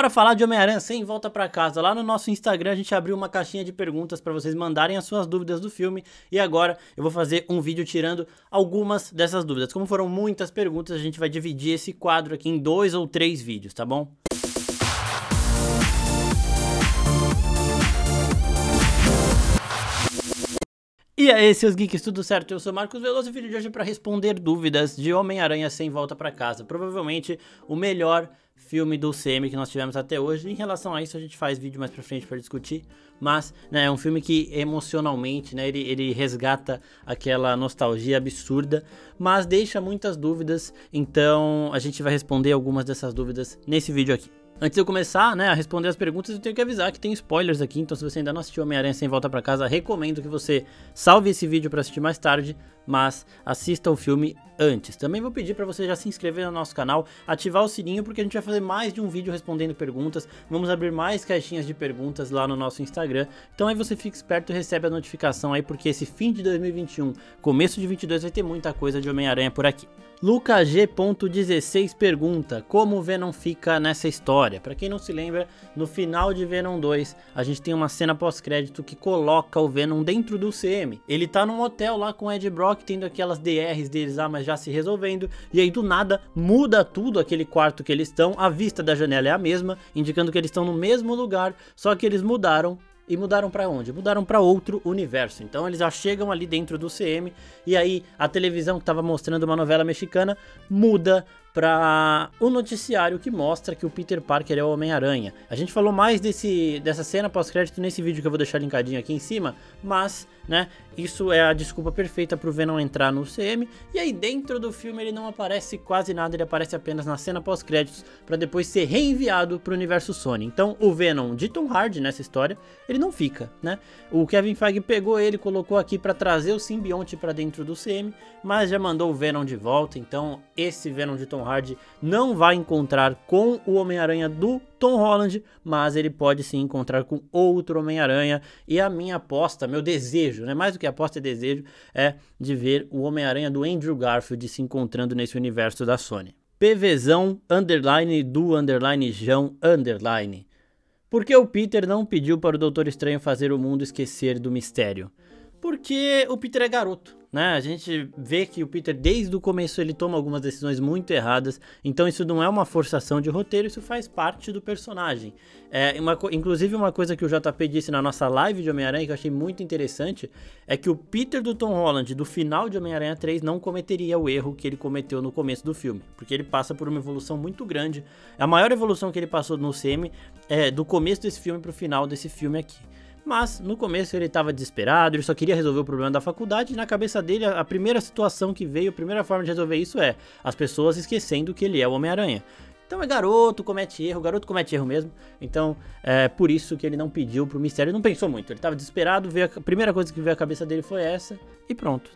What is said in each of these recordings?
Bora falar de Homem-Aranha Sem Volta Pra Casa. Lá no nosso Instagram a gente abriu uma caixinha de perguntas para vocês mandarem as suas dúvidas do filme. E agora eu vou fazer um vídeo tirando algumas dessas dúvidas. Como foram muitas perguntas, a gente vai dividir esse quadro aqui em 2 ou 3 vídeos, tá bom? E aí, seus geeks, tudo certo? Eu sou Marcos Veloso e o vídeo de hoje é para responder dúvidas de Homem-Aranha Sem Volta Pra Casa. Provavelmente o melhor filme do CM que nós tivemos até hoje. Em relação a isso a gente faz vídeo mais pra frente para discutir, mas né, é um filme que emocionalmente, né, ele resgata aquela nostalgia absurda, mas deixa muitas dúvidas, então a gente vai responder algumas dessas dúvidas nesse vídeo aqui. Antes de eu começar, né, a responder as perguntas, eu tenho que avisar que tem spoilers aqui, então se você ainda não assistiu Homem-Aranha Sem Volta Pra Casa, recomendo que você salve esse vídeo para assistir mais tarde, mas assista o filme antes. Também vou pedir para você já se inscrever no nosso canal, ativar o sininho, porque a gente vai fazer mais de um vídeo respondendo perguntas, vamos abrir mais caixinhas de perguntas lá no nosso Instagram, então aí você fica esperto e recebe a notificação aí, porque esse fim de 2021, começo de 2022 vai ter muita coisa de Homem-Aranha por aqui. LucaG.16 pergunta, como o Venom fica nessa história? Pra quem não se lembra, no final de Venom 2, a gente tem uma cena pós-crédito que coloca o Venom dentro do CM. Ele tá num hotel lá com o Ed Brock, tendo aquelas DRs deles lá, mas já se resolvendo. E aí do nada, muda tudo aquele quarto que eles estão, a vista da janela é a mesma, indicando que eles estão no mesmo lugar, só que eles mudaram. E mudaram pra onde? Mudaram pra outro universo. Então eles já chegam ali dentro do CM. E aí a televisão que estava mostrando uma novela mexicana muda para o noticiário que mostra que o Peter Parker é o Homem-Aranha. A gente falou mais dessa cena pós-crédito nesse vídeo que eu vou deixar linkadinho aqui em cima, mas, né, isso é a desculpa perfeita pro Venom entrar no CM, e aí dentro do filme ele não aparece quase nada, ele aparece apenas na cena pós-créditos, para depois ser reenviado pro universo Sony. Então o Venom de Tom Hardy nessa história, ele não fica, né? O Kevin Feige pegou ele, colocou aqui para trazer o simbionte para dentro do CM, mas já mandou o Venom de volta, então esse Venom de Tom Hardy não vai encontrar com o Homem-Aranha do Tom Holland, mas ele pode sim encontrar com outro Homem-Aranha, e a minha aposta, meu desejo, né, mais do que aposta é desejo, é de ver o Homem-Aranha do Andrew Garfield se encontrando nesse universo da Sony. PVzão, underline, do, underline, Jão, underline. Por que o Peter não pediu para o Doutor Estranho fazer o mundo esquecer do mistério? Porque o Peter é garoto, né? A gente vê que o Peter, desde o começo, ele toma algumas decisões muito erradas, então isso não é uma forçação de roteiro, isso faz parte do personagem. Inclusive uma coisa que o JP disse na nossa live de Homem-Aranha, que eu achei muito interessante, é que o Peter do Tom Holland, do final de Homem-Aranha 3, não cometeria o erro que ele cometeu no começo do filme, porque ele passa por uma evolução muito grande. A maior evolução que ele passou no CM é do começo desse filme pro final desse filme aqui. Mas no começo ele estava desesperado, ele só queria resolver o problema da faculdade, e na cabeça dele a primeira situação que veio, a primeira forma de resolver isso é as pessoas esquecendo que ele é o Homem-Aranha. Então é garoto comete erro mesmo, então é por isso que ele não pediu pro mistério, ele não pensou muito, ele estava desesperado, a primeira coisa que veio à cabeça dele foi essa, e pronto.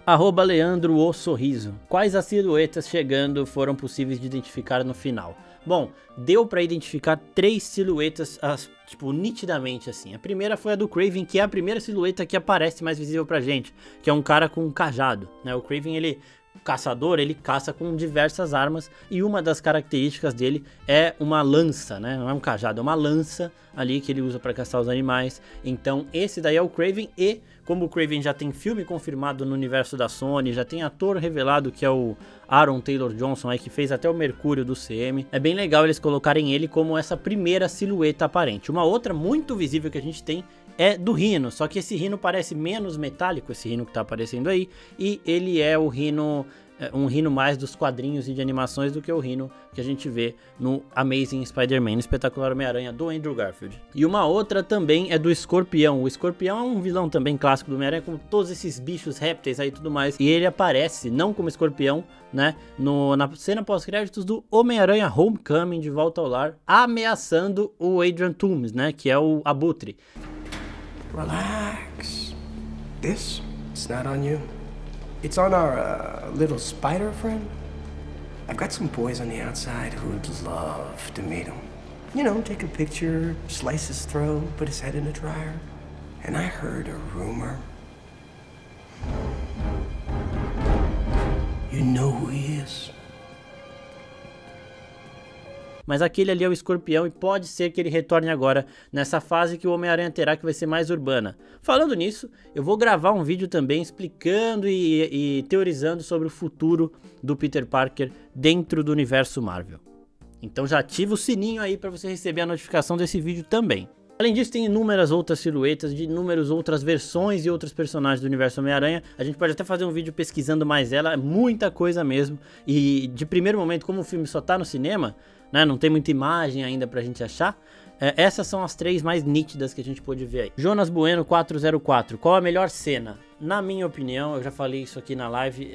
@Leandro o Sorriso, quais as silhuetas chegando foram possíveis de identificar no final? Bom, deu pra identificar 3 silhuetas, tipo, nitidamente assim. A primeira foi a do Kraven, que é a primeira silhueta que aparece mais visível pra gente, que é um cara com um cajado, né? O Kraven, ele, caçador, ele caça com diversas armas, e uma das características dele é uma lança, né? Não é um cajado, é uma lança ali que ele usa para caçar os animais. Então esse daí é o Kraven, e como o Kraven já tem filme confirmado no universo da Sony, já tem ator revelado que é o Aaron Taylor Johnson, aí, que fez até o Mercúrio do CM, é bem legal eles colocarem ele como essa primeira silhueta aparente. Uma outra muito visível que a gente tem é do Rhino, só que esse Rhino parece menos metálico, esse Rhino que tá aparecendo aí, e ele é o Rhino, um Rhino mais dos quadrinhos e de animações do que o Rhino que a gente vê no Amazing Spider-Man, Espetacular Homem-Aranha do Andrew Garfield. E uma outra também é do Escorpião. O Escorpião é um vilão também clássico do Homem-Aranha, com todos esses bichos répteis aí e tudo mais, e ele aparece não como Escorpião, né, na cena pós-créditos do Homem-Aranha Homecoming, de Volta ao Lar, ameaçando o Adrian Toomes, né, que é o Abutre. Relax. It's not on you. It's on our little spider friend. I've got some boys on the outside who would love to meet him. You know, take a picture, slice his throat, put his head in a dryer. And I heard a rumor. You know who he is? mas aquele ali é o Escorpião e pode ser que ele retorne agora nessa fase que o Homem-Aranha terá, que vai ser mais urbana. Falando nisso, eu vou gravar um vídeo também explicando e teorizando sobre o futuro do Peter Parker dentro do universo Marvel. Então já ativa o sininho aí para você receber a notificação desse vídeo também. Além disso, tem inúmeras outras silhuetas de inúmeras outras versões e outros personagens do universo Homem-Aranha. A gente pode até fazer um vídeo pesquisando mais ela, é muita coisa mesmo. E de primeiro momento, como o filme só tá no cinema, né, não tem muita imagem ainda pra gente achar, essas são as 3 mais nítidas que a gente pôde ver aí. Jonas Bueno 404, qual a melhor cena? Na minha opinião, eu já falei isso aqui na live,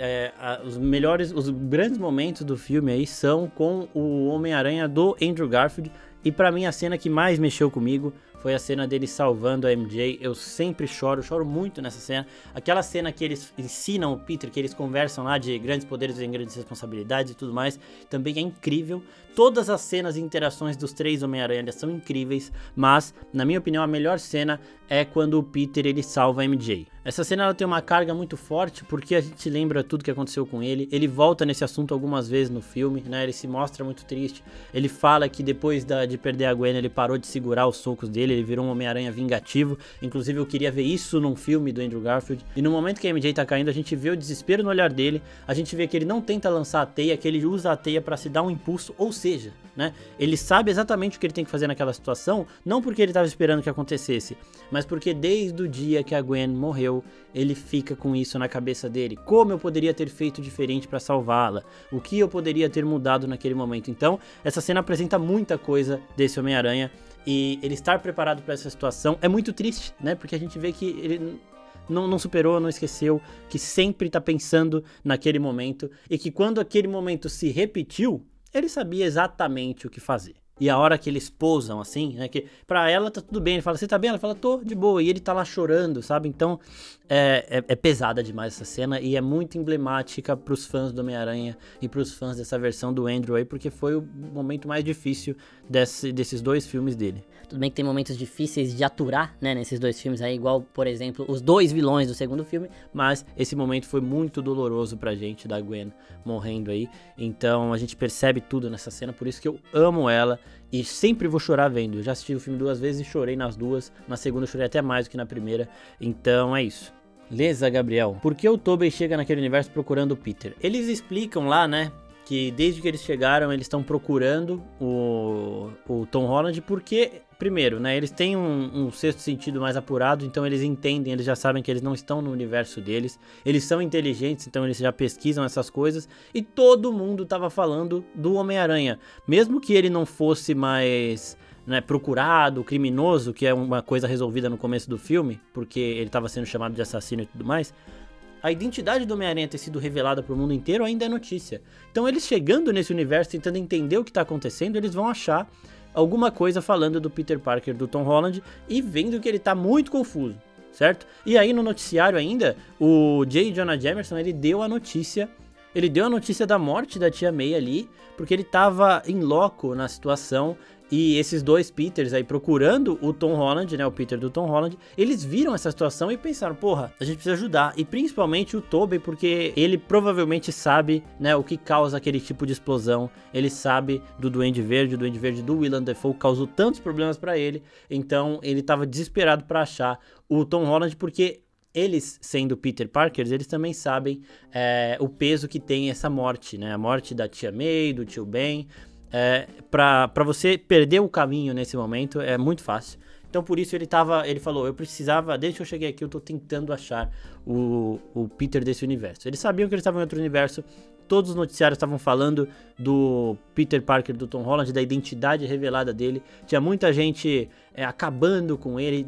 os grandes momentos do filme aí são com o Homem-Aranha do Andrew Garfield. E pra mim a cena que mais mexeu comigo foi a cena dele salvando a MJ. Eu sempre choro muito nessa cena. Aquela cena que eles ensinam o Peter, que eles conversam lá de grandes poderes e grandes responsabilidades e tudo mais, também é incrível. Todas as cenas e interações dos 3 Homem-Aranha são incríveis, mas, na minha opinião, a melhor cena é quando o Peter ele salva a MJ. Essa cena ela tem uma carga muito forte, porque a gente lembra tudo que aconteceu com ele. Ele volta nesse assunto algumas vezes no filme, né? Ele se mostra muito triste. Ele fala que depois de perder a Gwen, ele parou de segurar os socos dele, ele virou um Homem-Aranha vingativo. Inclusive, eu queria ver isso num filme do Andrew Garfield. E no momento que a MJ tá caindo, a gente vê o desespero no olhar dele. A gente vê que ele não tenta lançar a teia, que ele usa a teia pra se dar um impulso, ou seja, né? Ele sabe exatamente o que ele tem que fazer naquela situação, não porque ele estava esperando que acontecesse, mas porque desde o dia que a Gwen morreu, ele fica com isso na cabeça dele. Como eu poderia ter feito diferente para salvá-la? O que eu poderia ter mudado naquele momento? Então, essa cena apresenta muita coisa desse Homem-Aranha, e ele estar preparado para essa situação é muito triste, né? Porque a gente vê que ele não superou, não esqueceu, que sempre tá pensando naquele momento, e que quando aquele momento se repetiu, ele sabia exatamente o que fazer. E a hora que eles posam assim, né, que pra ela tá tudo bem, ele fala, você tá bem? Ela fala, tô, de boa, e ele tá lá chorando, sabe? Então, é pesada demais essa cena, e é muito emblemática pros fãs do Homem-Aranha e pros fãs dessa versão do Andrew aí, porque foi o momento mais difícil desses 2 filmes dele. Tudo bem que tem momentos difíceis de aturar, né, nesses 2 filmes aí, igual, por exemplo, os 2 vilões do segundo filme, mas esse momento foi muito doloroso pra gente, da Gwen morrendo aí, então a gente percebe tudo nessa cena, por isso que eu amo ela e sempre vou chorar vendo. Eu já assisti o filme 2 vezes e chorei nas 2, na segunda eu chorei até mais do que na primeira, então é isso. Beleza, Gabriel? Por que o Tobey chega naquele universo procurando o Peter? Eles explicam lá, né, que desde que eles chegaram, eles estão procurando o Tom Holland, porque, primeiro, né, eles têm um sexto sentido mais apurado, então eles entendem, eles já sabem que eles não estão no universo deles, eles são inteligentes, então eles já pesquisam essas coisas, e todo mundo tava falando do Homem-Aranha, mesmo que ele não fosse mais, né, procurado, criminoso, que é uma coisa resolvida no começo do filme, porque ele estava sendo chamado de assassino e tudo mais. A identidade do Homem-Aranha ter sido revelada para o mundo inteiro ainda é notícia. Então eles chegando nesse universo, tentando entender o que está acontecendo, eles vão achar alguma coisa falando do Peter Parker, do Tom Holland, e vendo que ele está muito confuso, certo? E aí no noticiário ainda, o J. Jonah Jameson, ele deu a notícia da morte da tia May ali, porque ele estava em loco na situação. E esses 2 Peters aí procurando o Tom Holland, né, o Peter do Tom Holland, eles viram essa situação e pensaram, porra, a gente precisa ajudar. E principalmente o Tobey, porque ele provavelmente sabe, né, o que causa aquele tipo de explosão. Ele sabe do Duende Verde, do Willem Dafoe causou tantos problemas pra ele. Então ele tava desesperado pra achar o Tom Holland, porque eles, sendo Peter Parkers, eles também sabem o peso que tem essa morte, né, a morte da tia May, do tio Ben. Pra você perder o caminho nesse momento é muito fácil. Então por isso ele falou, eu precisava, desde que eu cheguei aqui eu tô tentando achar o Peter desse universo. Eles sabiam que eles estavam em outro universo, todos os noticiários estavam falando do Peter Parker, do Tom Holland, da identidade revelada dele. Tinha muita gente acabando com ele,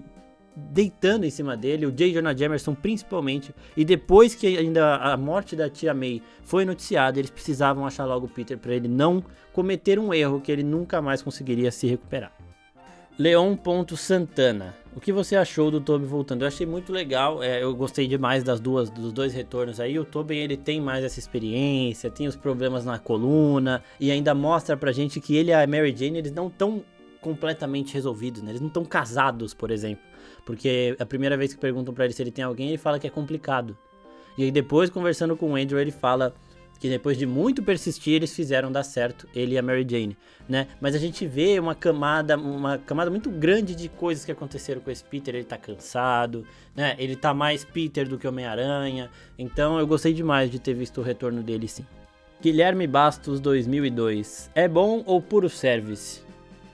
deitando em cima dele, o J. Jonah Jameson principalmente, e depois que ainda a morte da tia May foi noticiada, eles precisavam achar logo o Peter para ele não cometer um erro que ele nunca mais conseguiria se recuperar. Leon.Santana, o que você achou do Tobey voltando? Eu achei muito legal, eu gostei demais dos 2 retornos aí. O Tobey, ele tem mais essa experiência, tem os problemas na coluna, e ainda mostra pra gente que ele e a Mary Jane, eles não estão completamente resolvidos, né? Eles não estão casados, por exemplo. Porque a primeira vez que perguntam pra ele se ele tem alguém, ele fala que é complicado. E aí depois, conversando com o Andrew, ele fala que depois de muito persistir, eles fizeram dar certo, ele e a Mary Jane, né? Mas a gente vê uma camada muito grande de coisas que aconteceram com esse Peter. Ele tá cansado, né? Ele tá mais Peter do que Homem-Aranha. Então eu gostei demais de ter visto o retorno dele, sim. Guilherme Bastos 2002. É bom ou puro service?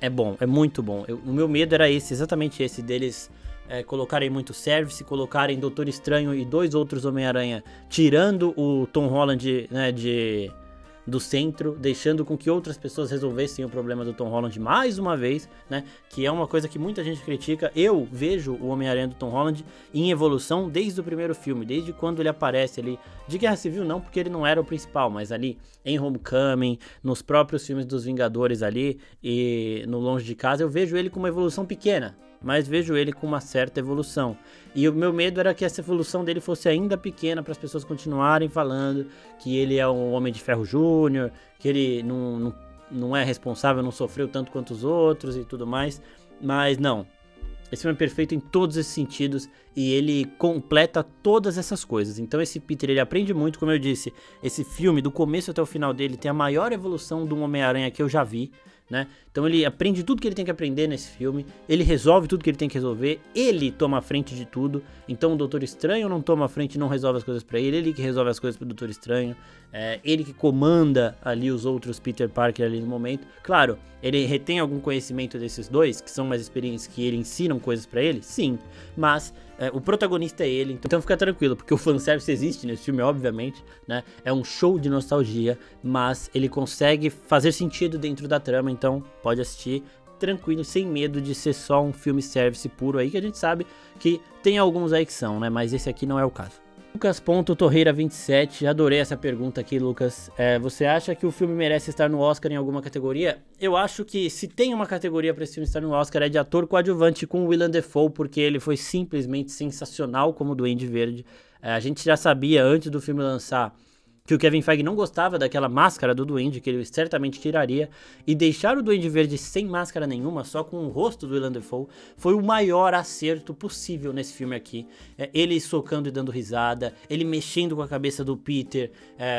É bom, é muito bom. O meu medo era exatamente esse, deles colocarem muito service, colocarem Doutor Estranho e 2 outros Homem-Aranha, tirando o Tom Holland, né, do centro, deixando com que outras pessoas resolvessem o problema do Tom Holland mais uma vez, né, que é uma coisa que muita gente critica. Eu vejo o Homem-Aranha do Tom Holland em evolução desde o primeiro filme, desde quando ele aparece ali, de Guerra Civil não, porque ele não era o principal, mas ali em Homecoming, nos próprios filmes dos Vingadores ali e no Longe de Casa, eu vejo ele com uma evolução pequena, mas vejo ele com uma certa evolução. E o meu medo era que essa evolução dele fosse ainda pequena, para as pessoas continuarem falando que ele é um Homem de Ferro Júnior, que ele não é responsável, não sofreu tanto quanto os outros e tudo mais. Mas não, esse filme é perfeito em todos esses sentidos e ele completa todas essas coisas. Então esse Peter, ele aprende muito, como eu disse. Esse filme, do começo até o final dele, tem a maior evolução de um Homem-Aranha que eu já vi, né? Então ele aprende tudo que ele tem que aprender nesse filme, ele resolve tudo que ele tem que resolver, ele toma a frente de tudo. Então o Doutor Estranho não toma a frente e não resolve as coisas pra ele que resolve as coisas pro Doutor Estranho, ele que comanda ali os outros Peter Parker ali no momento. Claro, ele retém algum conhecimento desses dois, que são mais experientes que ele, ensinam coisas pra ele, sim, mas o protagonista é ele, então fica tranquilo, porque o fanservice existe nesse filme, obviamente, né? É um show de nostalgia, mas ele consegue fazer sentido dentro da trama, então pode assistir tranquilo, sem medo de ser só um filme service puro aí, que a gente sabe que tem alguns aí que são, né? Mas esse aqui não é o caso. Lucas.Torreira27, adorei essa pergunta aqui, Lucas. Você acha que o filme merece estar no Oscar em alguma categoria? Eu acho que se tem uma categoria para esse filme estar no Oscar é de ator coadjuvante com Willem Dafoe, porque ele foi simplesmente sensacional como Duende Verde. A gente já sabia antes do filme lançar que o Kevin Feige não gostava daquela máscara do Duende, que ele certamente tiraria, e deixar o Duende Verde sem máscara nenhuma, só com o rosto do Willem Dafoe, foi o maior acerto possível nesse filme aqui. Ele socando e dando risada, ele mexendo com a cabeça do Peter,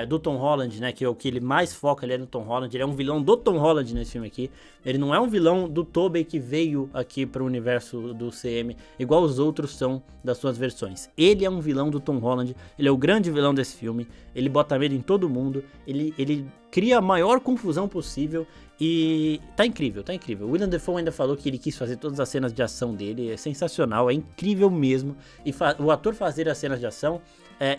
do Tom Holland, né, que é o que ele mais foca, ele é no Tom Holland, ele é um vilão do Tom Holland nesse filme aqui, ele não é um vilão do Tobey que veio aqui para o universo do CM, igual os outros são das suas versões. Ele é um vilão do Tom Holland, ele é o grande vilão desse filme, ele bota medo em todo mundo, ele cria a maior confusão possível e tá incrível, tá incrível. O Willem Dafoe ainda falou que ele quis fazer todas as cenas de ação dele, é sensacional, é incrível mesmo, e o ator fazer as cenas de ação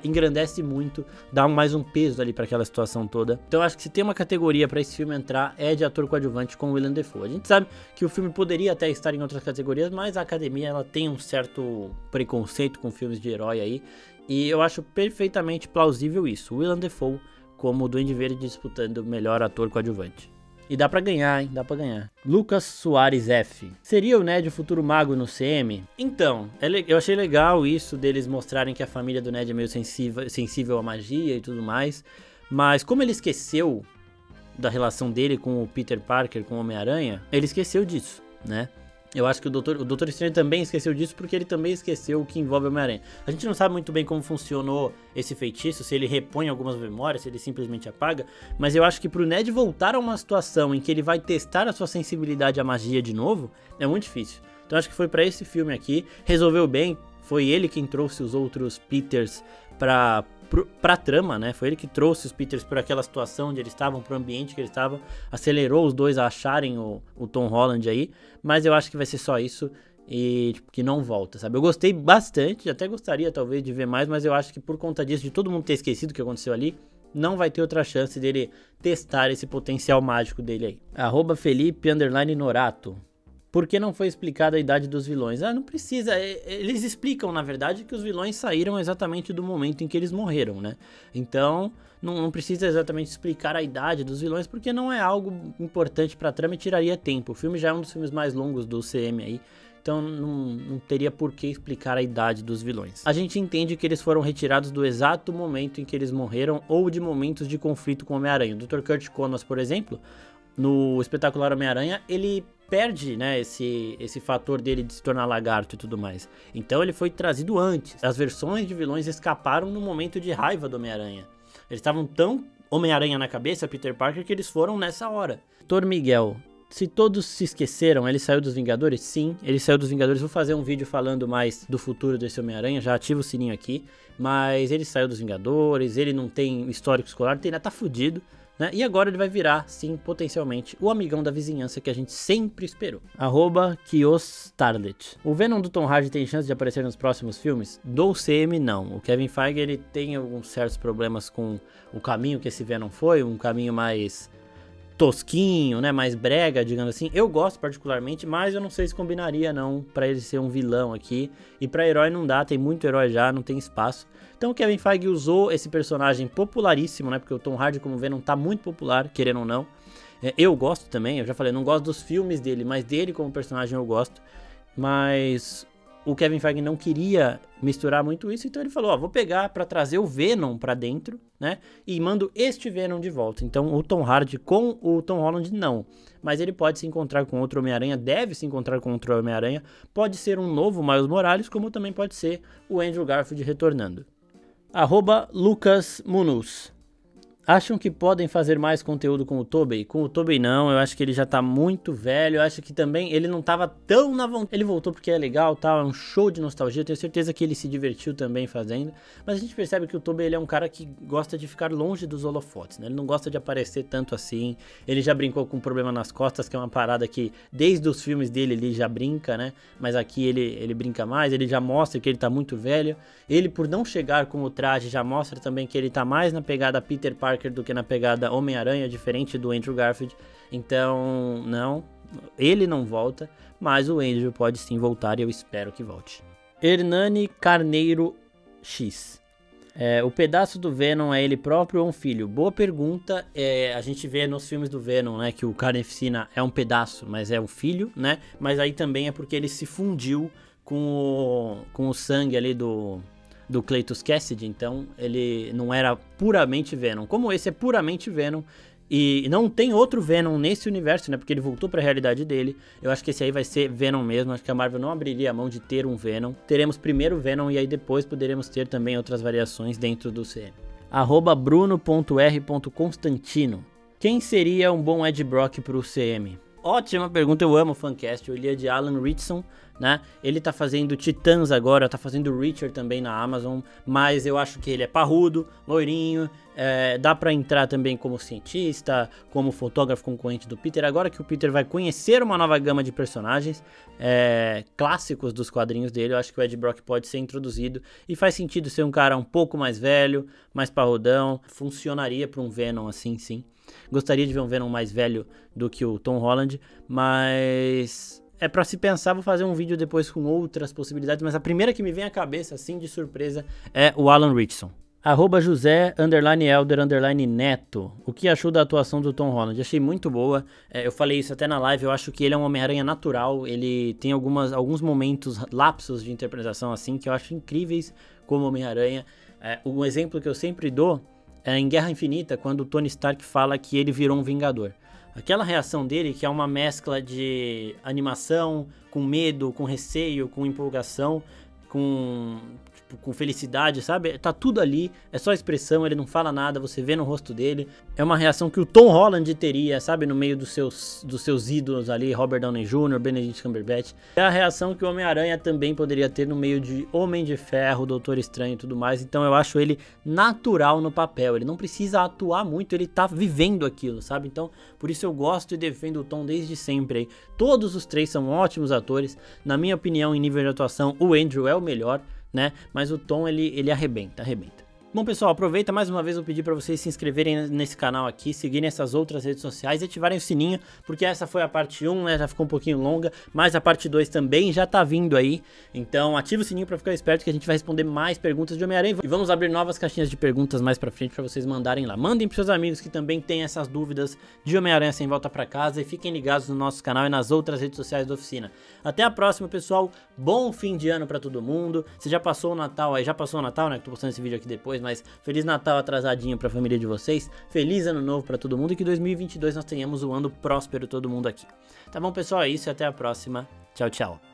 engrandece muito, dá mais um peso ali para aquela situação toda. Então acho que se tem uma categoria para esse filme entrar é de ator coadjuvante com o Willem Dafoe. A gente sabe que o filme poderia até estar em outras categorias, mas a academia ela tem um certo preconceito com filmes de herói aí, e eu acho perfeitamente plausível isso, o Willem Dafoe como o Duende Verde disputando o melhor ator coadjuvante. E dá pra ganhar, hein? Dá pra ganhar. Lucas Soares F. Seria o Ned o futuro mago no CM? Então, eu achei legal isso deles mostrarem que a família do Ned é meio sensível à magia e tudo mais. Mas como ele esqueceu da relação dele com o Peter Parker, com o Homem-Aranha, ele esqueceu disso, né? Eu acho que o Doutor Estranho também esqueceu disso porque ele também esqueceu o que envolve o Homem-Aranha. A gente não sabe muito bem como funcionou esse feitiço, se ele repõe algumas memórias, se ele simplesmente apaga, mas eu acho que pro Ned voltar a uma situação em que ele vai testar a sua sensibilidade à magia de novo, é muito difícil. Então acho que foi pra esse filme aqui, resolveu bem, foi ele quem trouxe os outros Peters pra trama, né? Foi ele que trouxe os Peters por aquela situação onde eles estavam, pro ambiente que eles estavam, acelerou os dois a acharem o Tom Holland aí, mas eu acho que vai ser só isso e tipo, que não volta, sabe? Eu gostei bastante, até gostaria talvez de ver mais, mas eu acho que por conta disso, de todo mundo ter esquecido o que aconteceu ali, não vai ter outra chance dele testar esse potencial mágico dele aí. @Felipe_Norato. Por que não foi explicada a idade dos vilões? Não precisa, eles explicam na verdade que os vilões saíram exatamente do momento em que eles morreram, né? Então não precisa exatamente explicar a idade dos vilões, porque não é algo importante pra trama e tiraria tempo. O filme já é um dos filmes mais longos do CM aí, então não teria por que explicar a idade dos vilões. A gente entende que eles foram retirados do exato momento em que eles morreram ou de momentos de conflito com o Homem-Aranha. O Dr. Kurt Connors, por exemplo, no Espetacular Homem-Aranha, ele perde, né, esse fator dele de se tornar lagarto e tudo mais. Então ele foi trazido antes. As versões de vilões escaparam no momento de raiva do Homem-Aranha. Eles estavam tão Homem-Aranha na cabeça, Peter Parker, que eles foram nessa hora. Dr. Miguel, se todos se esqueceram, ele saiu dos Vingadores? Sim, ele saiu dos Vingadores. Vou fazer um vídeo falando mais do futuro desse Homem-Aranha, já ativa o sininho aqui. Mas ele saiu dos Vingadores, ele não tem histórico escolar, tá fudido, né? E agora ele vai virar, sim, potencialmente, o amigão da vizinhança que a gente sempre esperou. @KiosStarlet. O Venom do Tom Hardy tem chance de aparecer nos próximos filmes? Do CM, não. O Kevin Feige, ele tem alguns certos problemas com o caminho que esse Venom foi, um caminho mais tosquinho, né, mais brega, digamos assim. Eu gosto particularmente, mas eu não sei se combinaria não pra ele ser um vilão aqui. E pra herói não dá, tem muito herói já, não tem espaço. Então o Kevin Feige usou esse personagem popularíssimo, né, porque o Tom Hardy como Venom tá muito popular, querendo ou não. Eu gosto também, eu já falei, não gosto dos filmes dele, mas dele como personagem eu gosto. Mas o Kevin Feige não queria misturar muito isso, então ele falou, ó, vou pegar pra trazer o Venom pra dentro, né, e mando este Venom de volta. Então o Tom Hardy com o Tom Holland não, mas ele pode se encontrar com outro Homem-Aranha, deve se encontrar com outro Homem-Aranha, pode ser um novo Miles Morales, como também pode ser o Andrew Garfield retornando. @LucasMunus. Acham que podem fazer mais conteúdo com o Tobey? Com o Tobey não, eu acho que ele já tá muito velho, eu acho que também ele não tava tão na vontade. Ele voltou porque é legal, tal, é um show de nostalgia, eu tenho certeza que ele se divertiu também fazendo, mas a gente percebe que o Tobey, ele é um cara que gosta de ficar longe dos holofotes, né? Ele não gosta de aparecer tanto assim, ele já brincou com um problema nas costas, que é uma parada que desde os filmes dele ele já brinca, né? Mas aqui ele brinca mais, ele já mostra que ele tá muito velho, ele por não chegar com o traje já mostra também que ele tá mais na pegada Peter Parker do que na pegada Homem-Aranha, diferente do Andrew Garfield. Então, não, ele não volta, mas o Andrew pode sim voltar e eu espero que volte. Hernani Carneiro X. O pedaço do Venom é ele próprio ou um filho? Boa pergunta. A gente vê nos filmes do Venom, né, que o Carnificina é um pedaço, mas é um filho, né? Mas aí também é porque ele se fundiu com o sangue ali do Cletus Cassidy, então ele não era puramente Venom. Como esse é puramente Venom e não tem outro Venom nesse universo, né, porque ele voltou para a realidade dele, eu acho que esse aí vai ser Venom mesmo, acho que a Marvel não abriria a mão de ter um Venom. Teremos primeiro Venom e aí depois poderemos ter também outras variações dentro do CM. @bruno.r.constantino. Quem seria um bom Ed Brock pro CM? Ótima pergunta, eu amo o Fancast, eu lia de Alan Ritchson, né? Ele tá fazendo Titãs agora, tá fazendo Reacher também na Amazon, mas eu acho que ele é parrudo, loirinho, dá pra entrar também como cientista, como fotógrafo concorrente do Peter, agora que o Peter vai conhecer uma nova gama de personagens clássicos dos quadrinhos dele, eu acho que o Ed Brock pode ser introduzido, e faz sentido ser um cara um pouco mais velho, mais parrudão, funcionaria pra um Venom assim, sim. Gostaria de ver um Venom mais velho do que o Tom Holland, mas é pra se pensar, vou fazer um vídeo depois com outras possibilidades, mas a primeira que me vem à cabeça, assim, de surpresa, é o Alan Ritchson. @José_Elder_Neto. O que achou da atuação do Tom Holland? Achei muito boa, eu falei isso até na live, eu acho que ele é um Homem-Aranha natural, ele tem alguns momentos, lapsos de interpretação, assim, que eu acho incríveis como Homem-Aranha. Um exemplo que eu sempre dou em Guerra Infinita, quando o Tony Stark fala que ele virou um Vingador. Aquela reação dele, que é uma mescla de animação, com medo, com receio, com empolgação, com felicidade, sabe? Tá tudo ali, é só expressão, ele não fala nada, você vê no rosto dele. É uma reação que o Tom Holland teria, sabe? No meio dos seus ídolos ali, Robert Downey Jr., Benedict Cumberbatch. É a reação que o Homem-Aranha também poderia ter no meio de Homem de Ferro, Doutor Estranho e tudo mais. Então eu acho ele natural no papel, ele não precisa atuar muito, ele tá vivendo aquilo, sabe? Então, por isso eu gosto e defendo o Tom desde sempre aí. Todos os três são ótimos atores, na minha opinião, em nível de atuação, o Andrew é o melhor, né? Mas o Tom, ele arrebenta. Bom, pessoal, aproveita mais uma vez, eu pedi para vocês se inscreverem nesse canal aqui, seguirem essas outras redes sociais e ativarem o sininho, porque essa foi a parte 1, né, já ficou um pouquinho longa, mas a parte 2 também já tá vindo aí, então ativa o sininho para ficar esperto que a gente vai responder mais perguntas de Homem-Aranha e vamos abrir novas caixinhas de perguntas mais pra frente para vocês mandarem lá. Mandem pros seus amigos que também têm essas dúvidas de Homem-Aranha sem volta para casa e fiquem ligados no nosso canal e nas outras redes sociais da oficina. Até a próxima, pessoal, bom fim de ano para todo mundo. Você já passou o Natal aí, já passou o Natal, né, que tô postando esse vídeo aqui depois, mas Feliz Natal atrasadinho pra família de vocês, Feliz Ano Novo pra todo mundo e que 2022 nós tenhamos um ano próspero todo mundo aqui. Tá bom, pessoal? É isso e até a próxima. Tchau, tchau.